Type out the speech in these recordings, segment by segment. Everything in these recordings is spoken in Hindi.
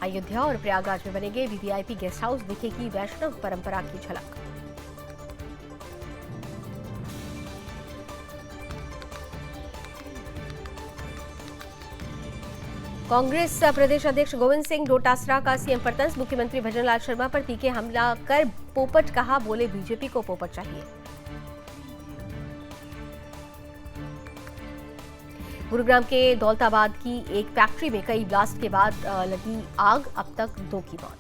अयोध्या और प्रयागराज में बनेंगे वीवीआईपी गेस्ट हाउस, दिखेगी वैष्णव परंपरा की झलक। कांग्रेस प्रदेश अध्यक्ष गोविंद सिंह डोटासरा का सीएम पर तंज, मुख्यमंत्री भजनलाल शर्मा पर तीखे हमला कर पोपट कहा, बोले बीजेपी को पोपट चाहिए। गुरुग्राम के दौलताबाद की एक फैक्ट्री में कई ब्लास्ट के बाद लगी आग, अब तक 2 की मौत।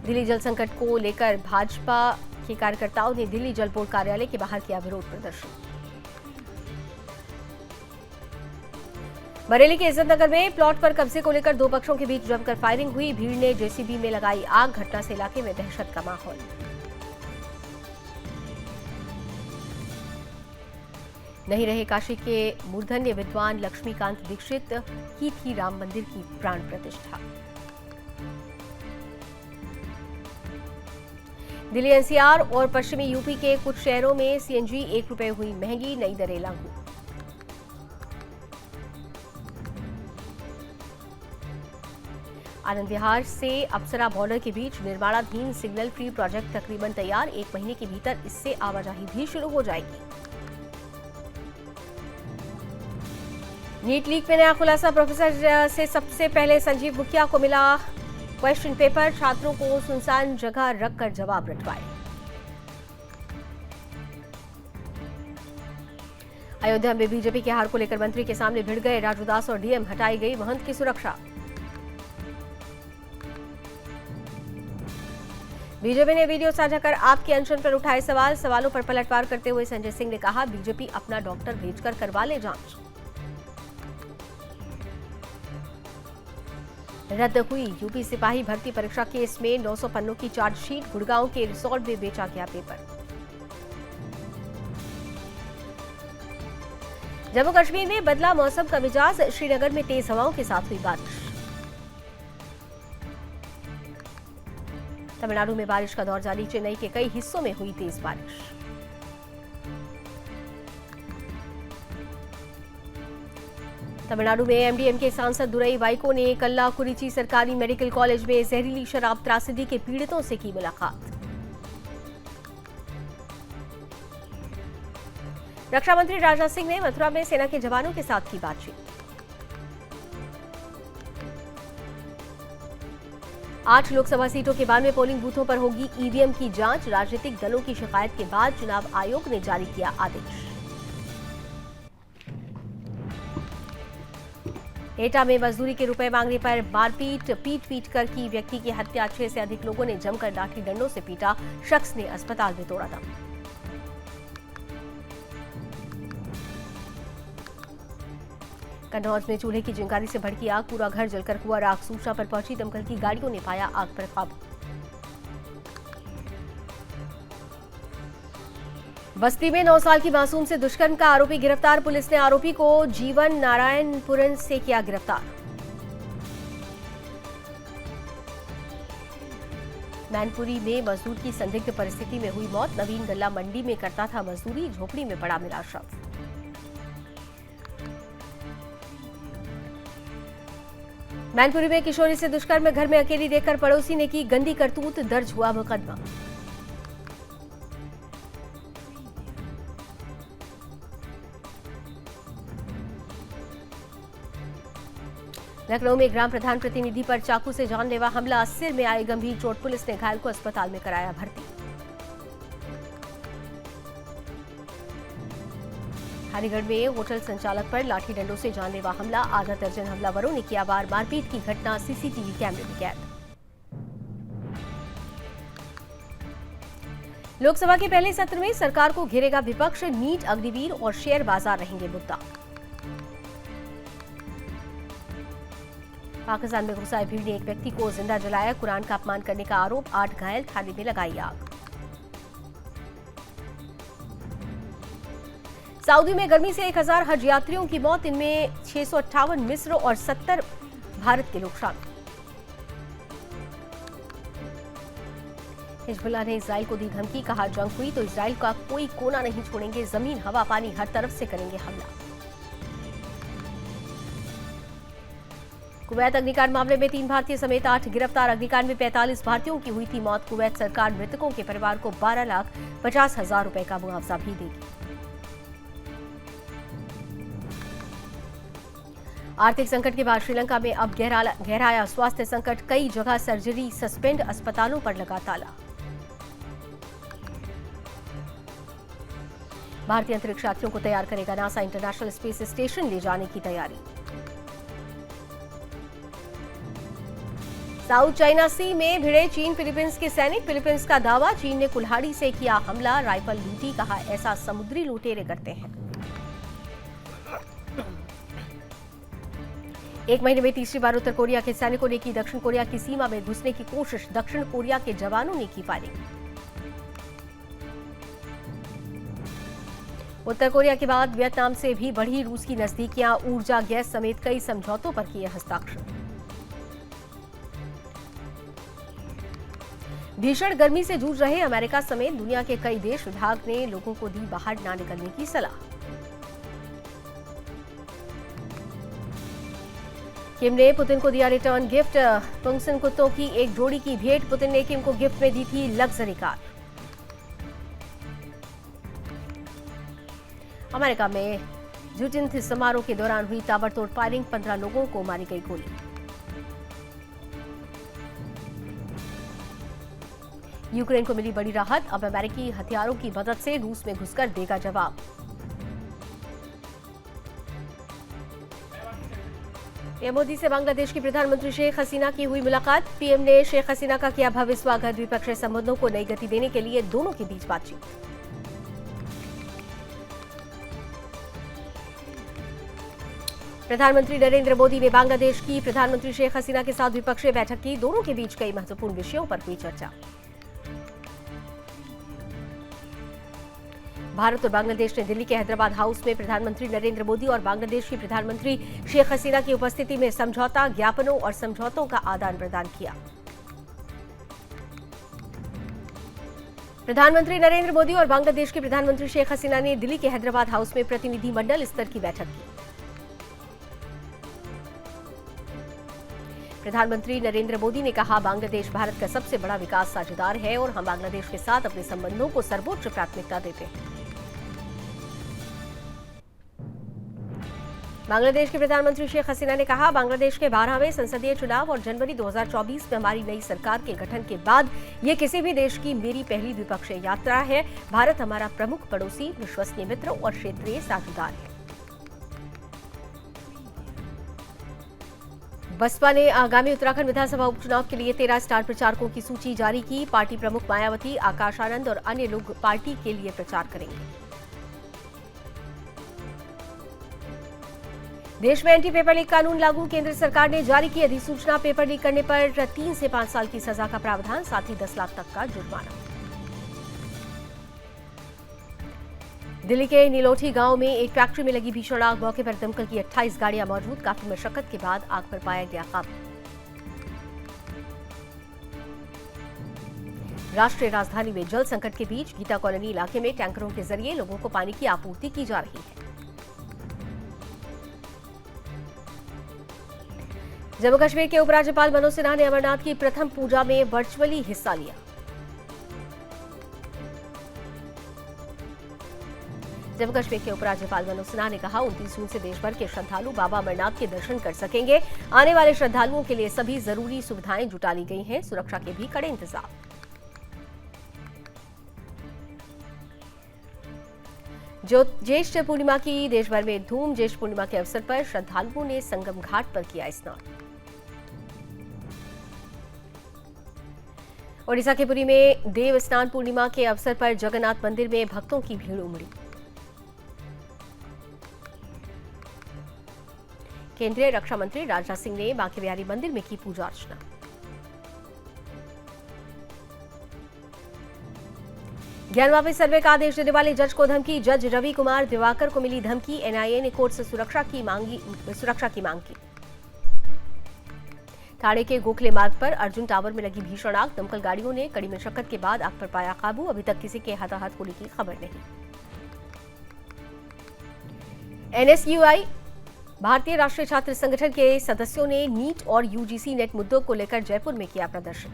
दिल्ली जल संकट को लेकर भाजपा के कार्यकर्ताओं ने दिल्ली जल बोर्ड कार्यालय के बाहर किया विरोध प्रदर्शन। बरेली के इज्जत नगर में प्लॉट पर कब्जे को लेकर 2 पक्षों के बीच जमकर फायरिंग हुई, भीड़ ने जेसीबी में लगाई आग, घटना से इलाके में दहशत का माहौल। नहीं रहे काशी के मूर्धन्य विद्वान लक्ष्मीकांत दीक्षित की थी राम मंदिर की प्राण प्रतिष्ठा। दिल्ली एनसीआर और पश्चिमी यूपी के कुछ शहरों में सीएनजी 1 रुपये हुई महंगी, नई दरें लागू। आनंद विहार से अप्सरा बॉर्डर के बीच निर्माणाधीन सिग्नल फ्री प्रोजेक्ट तकरीबन तैयार, 1 महीने के भीतर इससे आवाजाही भी शुरू हो जाएगी। नीट लीक में नया खुलासा, प्रोफेसर से सबसे पहले संजीव मुखिया को मिला क्वेश्चन पेपर, छात्रों को सुनसान जगह रखकर जवाब रटवाए। अयोध्या में बीजेपी के हार को लेकर मंत्री के सामने भिड़ गए राजू दास और डीएम, हटाई गई महंत की सुरक्षा। बीजेपी ने वीडियो साझा कर आपके अनशन पर उठाए सवाल, सवालों पर पलटवार करते हुए संजय सिंह ने कहा, बीजेपी अपना डॉक्टर भेजकर करवा ले जांच। रद्द हुई यूपी सिपाही भर्ती परीक्षा केस में 900 पन्नों की चार्जशीट, गुड़गांव के रिसोर्ट में बेचा गया पेपर। जम्मू कश्मीर में बदला मौसम का मिजाज, श्रीनगर में तेज हवाओं के साथ हुई बारिश। तमिलनाडु में बारिश का दौर जारी, चेन्नई के कई हिस्सों में हुई तेज बारिश। तमिलनाडु में एमडीएम के सांसद दुरई वाइको ने कल्लाकुरिची सरकारी मेडिकल कॉलेज में जहरीली शराब त्रासदी के पीड़ितों से की मुलाकात। रक्षा मंत्री राजनाथ सिंह ने मथुरा में सेना के जवानों के साथ की बातचीत। 8 लोकसभा सीटों के 92 पोलिंग बूथों पर होगी ईवीएम की जांच, राजनीतिक दलों की शिकायत के बाद चुनाव आयोग ने जारी किया आदेश। एटा में मजदूरी के रुपए मांगने पर मारपीट, पीट कर की व्यक्ति की हत्या, 6 से अधिक लोगों ने जमकर लाठी डंडों से पीटा, शख्स ने अस्पताल में तोड़ा दम। कन्नौज में चूल्हे की चिंगारी से भड़की आग, पूरा घर जलकर हुआ राख, सूचना पर पहुंची दमकल की गाड़ियों ने पाया आग पर काबू। बस्ती में 9 साल की मासूम से दुष्कर्म का आरोपी गिरफ्तार, पुलिस ने आरोपी को जीवन नारायणपुरम से किया गिरफ्तार। मैनपुरी में मजदूर की संदिग्ध परिस्थिति में हुई मौत, नवीन गल्ला मंडी में करता था मजदूरी, झोपड़ी में पड़ा मिला शव। मैनपुरी में किशोरी से दुष्कर्म में घर में अकेली देखकर पड़ोसी ने की गंदी करतूत, दर्ज हुआ मुकदमा। लखनऊ में ग्राम प्रधान प्रतिनिधि पर चाकू से जानलेवा हमला, सिर में आई गंभीर चोट, पुलिस ने घायल को अस्पताल में कराया भर्ती। हरिगढ़ में होटल संचालक पर लाठी डंडों से जानलेवा हमला, आधा दर्जन हमलावरों ने किया वार, मारपीट की घटना सीसीटीवी कैमरे में कैद। लोकसभा के पहले सत्र में सरकार को घेरेगा विपक्ष, नीट, अग्निवीर और शेयर बाजार रहेंगे मुद्दा। पाकिस्तान में घुसाए भीड़ ने एक व्यक्ति को जिंदा जलाया, कुरान का अपमान करने का आरोप, 8 घायल, थाने में लगाई आग। सऊदी में गर्मी से 1000 हज यात्रियों की मौत, इनमें 658 मिस्र और 70 भारत के लोग शामिल। हिजबुल्लाह ने इजराइल को दी धमकी, कहा जंग हुई तो इजराइल का कोई कोना नहीं छोड़ेंगे, जमीन, हवा, पानी हर तरफ से करेंगे हमला। कुवैत अग्निकांड मामले में 3 भारतीय समेत 8 गिरफ्तार। अग्निकांड में 45 भारतीयों की हुई थी मौत। कुवैत सरकार मृतकों के परिवार को 12,50,000 रुपए का मुआवजा भी देगी। आर्थिक संकट के बाद श्रीलंका में अब गहराया स्वास्थ्य संकट। कई जगह सर्जरी सस्पेंड, अस्पतालों पर लगा ताला। भारतीय अंतरिक्ष यात्रियों को तैयार करेगा नासा। इंटरनेशनल स्पेस स्टेशन ले जाने की तैयारी। साउथ चाइना सी में भिड़े चीन फिलीपींस के सैनिक। फिलीपींस का दावा, चीन ने कुल्हाड़ी से किया हमला, राइफल लूटी। कहा ऐसा समुद्री लुटेरे करते हैं। एक महीने में तीसरी बार उत्तर कोरिया के सैनिकों ने की दक्षिण कोरिया की सीमा में घुसने की कोशिश। दक्षिण कोरिया के जवानों ने की फायरिंग। उत्तर कोरिया के बाद वियतनाम से भी बढ़ी रूस की नजदीकियां। ऊर्जा, गैस समेत कई समझौतों पर किए हस्ताक्षर। भीषण गर्मी से जूझ रहे अमेरिका समेत दुनिया के कई देश। विभाग ने लोगों को दी बाहर न निकलने की सलाह। किम ने पुतिन को दिया रिटर्न गिफ्ट। पुंगसन कुत्तों की एक जोड़ी की भेंट। पुतिन ने किम को गिफ्ट में दी थी लग्जरी कार। अमेरिका में जुटिन्थ समारोह के दौरान हुई ताबड़तोड़ फायरिंग। 15 लोगों को मारी गई गोली। यूक्रेन को मिली बड़ी राहत। अब अमेरिकी हथियारों की मदद से रूस में घुसकर देगा जवाब। पीएम मोदी से बांग्लादेश की प्रधानमंत्री शेख हसीना की हुई मुलाकात। पीएम ने शेख हसीना का किया भव्य स्वागत। द्विपक्षीय संबंधों को नई गति देने के लिए दोनों के बीच बातचीत। प्रधानमंत्री नरेंद्र मोदी ने बांग्लादेश की प्रधानमंत्री शेख हसीना के साथ द्विपक्षीय बैठक की। दोनों के बीच कई महत्वपूर्ण विषयों पर हुई चर्चा। भारत और बांग्लादेश ने दिल्ली के हैदराबाद हाउस में प्रधानमंत्री नरेंद्र मोदी और बांग्लादेश की प्रधानमंत्री शेख हसीना की उपस्थिति में समझौता, ज्ञापनों और समझौतों का आदान प्रदान किया। प्रधानमंत्री नरेंद्र मोदी और बांग्लादेश की प्रधानमंत्री शेख हसीना ने दिल्ली के हैदराबाद हाउस में प्रतिनिधिमंडल स्तर की बैठक की। प्रधानमंत्री नरेंद्र मोदी ने कहा, बांग्लादेश भारत का सबसे बड़ा विकास साझेदार है और हम बांग्लादेश के साथ अपने संबंधों को सर्वोच्च प्राथमिकता देते हैं। बांग्लादेश के प्रधानमंत्री शेख हसीना ने कहा, बांग्लादेश के 12वें संसदीय चुनाव और जनवरी 2024 में हमारी नई सरकार के गठन के बाद ये किसी भी देश की मेरी पहली द्विपक्षीय यात्रा है। भारत हमारा प्रमुख पड़ोसी, विश्वसनीय मित्र और क्षेत्रीय साझेदार है। बसपा ने आगामी उत्तराखंड विधानसभा उपचुनाव के लिए 13 स्टार प्रचारकों की सूची जारी की। पार्टी प्रमुख मायावती, आकाश आनंद और अन्य लोग पार्टी के लिए प्रचार करेंगे। देश में एंटी पेपर लीक कानून लागू। केंद्र सरकार ने जारी की अधिसूचना। पेपर लीक करने पर 3 से 5 साल की सजा का प्रावधान, साथ ही 10 लाख तक का जुर्माना। दिल्ली के नीलोठी गांव में एक फैक्ट्री में लगी भीषण आग। मौके पर दमकल की 28 गाड़ियां मौजूद। काफी मशक्कत के बाद आग पर पाया गया काबू। राष्ट्रीय राजधानी में जल संकट के बीच गीता कॉलोनी इलाके में टैंकरों के जरिए लोगों को पानी की आपूर्ति की जा रही है। जम्मू कश्मीर के उपराज्यपाल मनोज सिन्हा ने अमरनाथ की प्रथम पूजा में वर्चुअली हिस्सा लिया। जम्मू कश्मीर के उपराज्यपाल मनोज सिन्हा ने कहा, 29 जून से देश भर के श्रद्धालु बाबा अमरनाथ के दर्शन कर सकेंगे। आने वाले श्रद्धालुओं के लिए सभी जरूरी सुविधाएं जुटा ली गई हैं। सुरक्षा के भी कड़े इंतजाम। ज्येष्ठ पूर्णिमा की देश भर में धूम। ज्येष्ठ पूर्णिमा के अवसर पर श्रद्धालुओं ने संगम घाट पर किया स्नान। ओडिशा के पुरी में देव स्नान पूर्णिमा के अवसर पर जगन्नाथ मंदिर में भक्तों की भीड़ उमड़ी। केंद्रीय रक्षा मंत्री राजनाथ सिंह ने बांके बिहारी मंदिर में की पूजा अर्चना। ज्ञान वापी सर्वे का आदेश देने वाले जज को धमकी। जज रवि कुमार दिवाकर को मिली धमकी। एनआईए ने कोर्ट से सुरक्षा की मांग की। ठाणे के गोखले मार्ग पर अर्जुन टावर में लगी भीषण आग। दमकल गाड़ियों ने कड़ी मशक्कत के बाद आग पर पाया काबू। अभी तक किसी के हताहत होने की खबर नहीं। एनएसयूआई भारतीय राष्ट्रीय छात्र संगठन के सदस्यों ने नीट और यूजीसी नेट मुद्दों को लेकर जयपुर में किया प्रदर्शन।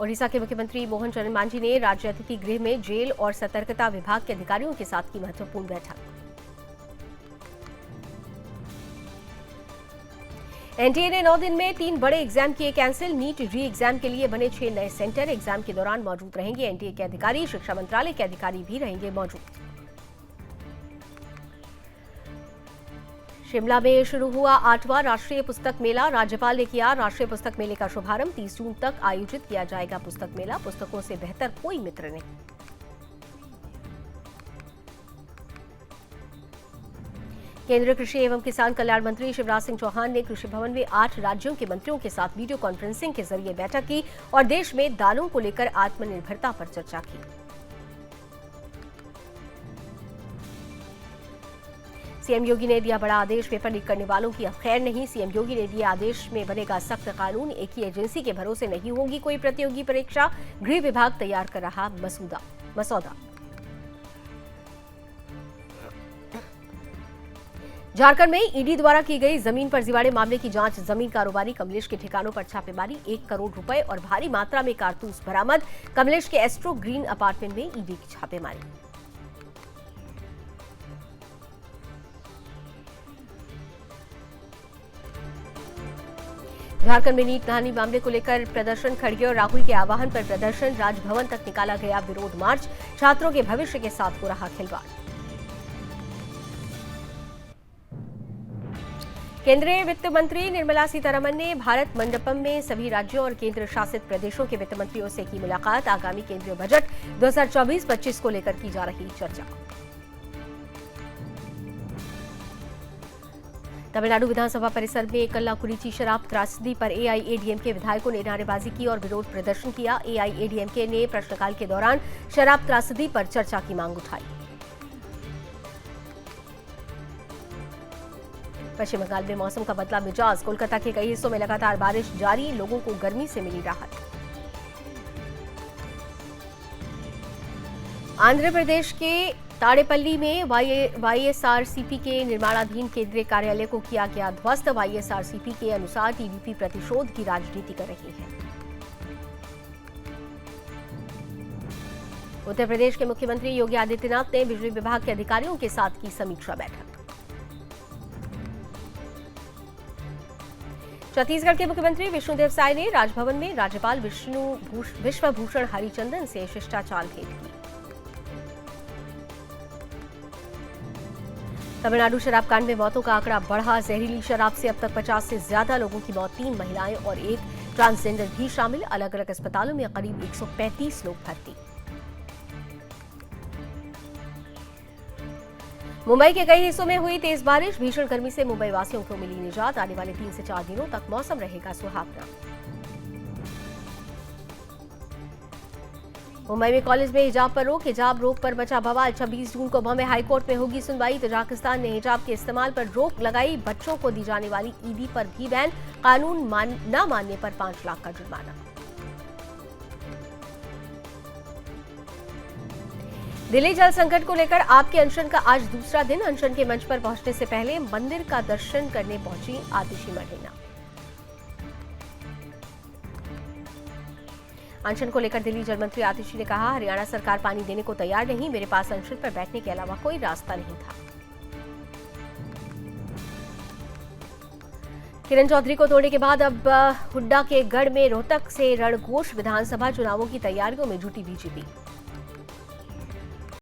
ओडिशा के मुख्यमंत्री मोहन चरण मांझी ने राज्य अतिथि गृह में जेल और सतर्कता विभाग के अधिकारियों के साथ की महत्वपूर्ण बैठक। एनटीए ने 9 दिन में 3 बड़े एग्जाम किए कैंसिल। नीट री एग्जाम के लिए बने 6 नए सेंटर। एग्जाम के दौरान मौजूद रहेंगे एनटीए के अधिकारी, शिक्षा मंत्रालय के अधिकारी भी रहेंगे मौजूद। शिमला में शुरू हुआ 8वां राष्ट्रीय पुस्तक मेला। राज्यपाल ने किया राष्ट्रीय पुस्तक मेले का शुभारंभ। 30 जून तक आयोजित किया जाएगा पुस्तक मेला। पुस्तकों से बेहतर कोई मित्र नहीं। केंद्रीय कृषि एवं किसान कल्याण मंत्री शिवराज सिंह चौहान ने कृषि भवन में 8 राज्यों के मंत्रियों के साथ वीडियो कॉन्फ्रेंसिंग के जरिए बैठक की और देश में दालों को लेकर आत्मनिर्भरता पर चर्चा की। सीएम योगी ने दिया बड़ा आदेश। पेपर लीक करने वालों की अब खैर नहीं। सीएम योगी ने दिए आदेश में बनेगा सख्त कानून। एक ही एजेंसी के भरोसे नहीं होगी कोई प्रतियोगी परीक्षा। गृह विभाग तैयार कर रहा मसौदा। झारखंड में ईडी द्वारा की गई जमीन फर्जीवाड़े मामले की जांच। जमीन कारोबारी कमलेश के ठिकानों पर छापेमारी। 1 करोड़ रुपए और भारी मात्रा में कारतूस बरामद। कमलेश के एस्ट्रो ग्रीन अपार्टमेंट में ईडी की छापेमारी। झारखंड में नीट कहानी मामले को लेकर प्रदर्शन। खड़गे और राहुल के आह्वान पर प्रदर्शन। राजभवन तक निकाला गया विरोध मार्च। छात्रों के भविष्य के साथ हो रहा खिलवाड़। केंद्रीय वित्त मंत्री निर्मला सीतारमण ने भारत मंडपम में सभी राज्यों और केंद्र शासित प्रदेशों के वित्त मंत्रियों से की मुलाकात। आगामी केंद्रीय बजट 2024-25 को लेकर की जा रही चर्चा। तमिलनाडु विधानसभा परिसर में कल्लाकुरिची शराब त्रासदी पर एआईएडीएमके विधायकों ने नारेबाजी की और विरोध प्रदर्शन किया। एआईएडीएमके ने प्रश्नकाल के दौरान शराब त्रासदी पर चर्चा की मांग उठाई। पश्चिम बंगाल में मौसम का बदला मिजाज। कोलकाता के कई हिस्सों में लगातार बारिश जारी। लोगों को गर्मी से मिली राहत। आंध्र प्रदेश के ताड़ेपल्ली में वाईएसआरसीपी के निर्माणाधीन केंद्रीय कार्यालय को किया गया ध्वस्त। वाईएसआरसीपी के अनुसार टीडीपी प्रतिशोध की राजनीति कर रही है। उत्तर प्रदेश के मुख्यमंत्री योगी आदित्यनाथ ने बिजली विभाग के अधिकारियों के साथ की समीक्षा बैठक। छत्तीसगढ़ के मुख्यमंत्री विष्णुदेव साय ने राजभवन में राज्यपाल विश्वभूषण हरिचंदन से शिष्टाचार भेंट की। तमिलनाडु शराब कांड में मौतों का आंकड़ा बढ़ा। जहरीली शराब से अब तक 50 से ज्यादा लोगों की मौत। 3 महिलाएं और 1 ट्रांसजेंडर भी शामिल। अलग अलग अस्पतालों में करीब 135 लोग भर्ती। मुंबई के कई हिस्सों में हुई तेज बारिश। भीषण गर्मी से मुंबई वासियों को मिली निजात। आने वाले 3 से 4 दिनों तक मौसम रहेगा सुहावना। मुंबई में कॉलेज में हिजाब पर रोक। हिजाब रोक पर मचा बवाल। 26 जून को बॉम्बे हाईकोर्ट में होगी सुनवाई। तजाकिस्तान ने हिजाब के इस्तेमाल पर रोक लगाई। बच्चों को दी जाने वाली ईदी पर भी बैन। कानून न मानने पर 5 लाख का जुर्माना। दिल्ली जल संकट को लेकर आपके अनशन का आज दूसरा दिन। अनशन के मंच पर पहुंचने से पहले मंदिर का दर्शन करने पहुंची आतिशी मर्लेना। अनशन को लेकर दिल्ली जल मंत्री आतिशी ने कहा, हरियाणा सरकार पानी देने को तैयार नहीं। मेरे पास अनशन पर बैठने के अलावा कोई रास्ता नहीं था। किरण चौधरी को तोड़ने के बाद अब हुड्डा के गढ़ में रोहतक से रणघोष। विधानसभा चुनावों की तैयारियों में जुटी बीजेपी।